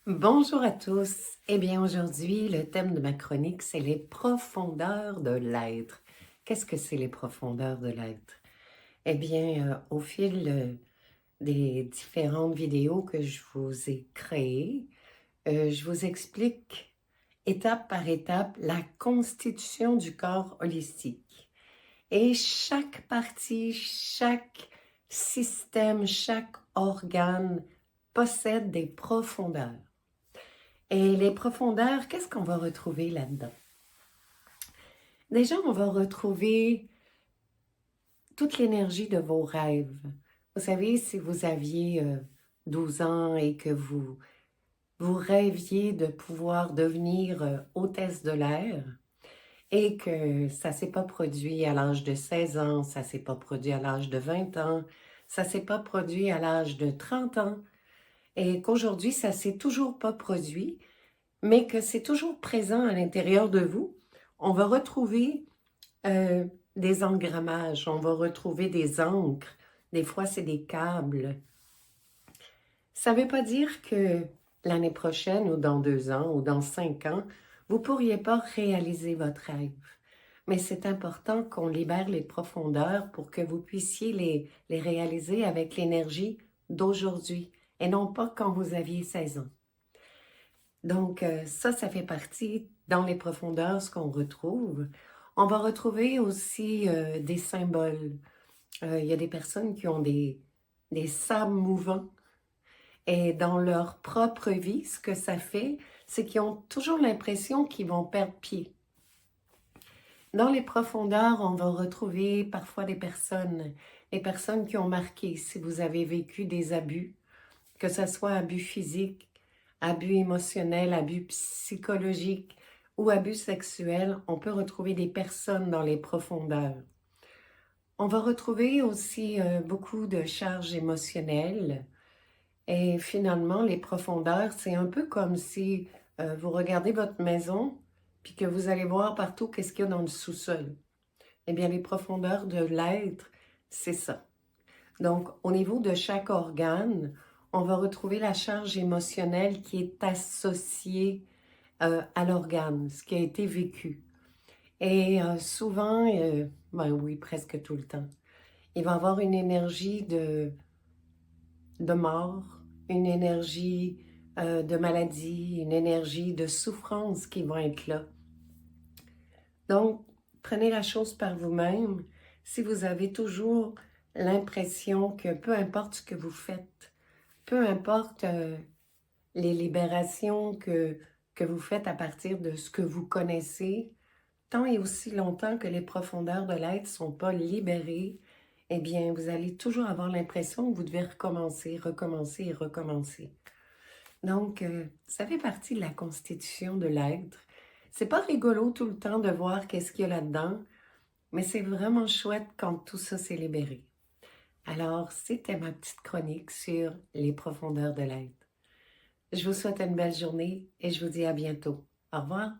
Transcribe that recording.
Bonjour à tous. Eh bien, aujourd'hui, le thème de ma chronique, c'est les profondeurs de l'être. Qu'est-ce que c'est les profondeurs de l'être? Eh bien, au fil des différentes vidéos que je vous ai créées, je vous explique étape par étape la constitution du corps holistique. Et chaque partie, chaque système, chaque organe possède des profondeurs. Et les profondeurs, qu'est-ce qu'on va retrouver là-dedans? Déjà, on va retrouver toute l'énergie de vos rêves. Vous savez, si vous aviez 12 ans et que vous rêviez de pouvoir devenir hôtesse de l'air et que ça ne s'est pas produit à l'âge de 16 ans, ça ne s'est pas produit à l'âge de 20 ans, ça ne s'est pas produit à l'âge de 30 ans et qu'aujourd'hui, ça ne s'est toujours pas produit, mais que c'est toujours présent à l'intérieur de vous, on va retrouver euh, des engrammages, on va retrouver des encres, des fois c'est des câbles. Ça ne veut pas dire que l'année prochaine ou dans 2 ans ou dans 5 ans, vous ne pourriez pas réaliser votre rêve. Mais c'est important qu'on libère les profondeurs pour que vous puissiez les réaliser avec l'énergie d'aujourd'hui et non pas quand vous aviez 16 ans. Donc, ça fait partie dans les profondeurs, ce qu'on retrouve. On va retrouver aussi des symboles. Il y a des personnes qui ont des sables mouvants et dans leur propre vie, ce que ça fait, c'est qu'ils ont toujours l'impression qu'ils vont perdre pied. Dans les profondeurs, on va retrouver parfois des personnes qui ont marqué, si vous avez vécu des abus, que ce soit abus physique, abus émotionnel, abus psychologique ou abus sexuel, on peut retrouver des personnes dans les profondeurs. On va retrouver aussi beaucoup de charges émotionnelles et finalement, les profondeurs, c'est un peu comme si vous regardez votre maison puis que vous allez voir partout qu'est-ce qu'il y a dans le sous-sol. Eh bien, les profondeurs de l'être, c'est ça. Donc, au niveau de chaque organe, on va retrouver la charge émotionnelle qui est associée à l'organe, ce qui a été vécu. Et souvent, ben oui, presque tout le temps, il va y avoir une énergie de mort, une énergie de maladie, une énergie de souffrance qui va être là. Donc, prenez la chose par vous-même. Si vous avez toujours l'impression que peu importe ce que vous faites, peu importe les libérations que vous faites à partir de ce que vous connaissez, tant et aussi longtemps que les profondeurs de l'être ne sont pas libérées, eh bien, vous allez toujours avoir l'impression que vous devez recommencer, recommencer et recommencer. Donc, ça fait partie de la constitution de l'être. C'est pas rigolo tout le temps de voir qu'est-ce qu'il y a là-dedans, mais c'est vraiment chouette quand tout ça s'est libéré. Alors, c'était ma petite chronique sur les profondeurs de l'être. Je vous souhaite une belle journée et je vous dis à bientôt. Au revoir.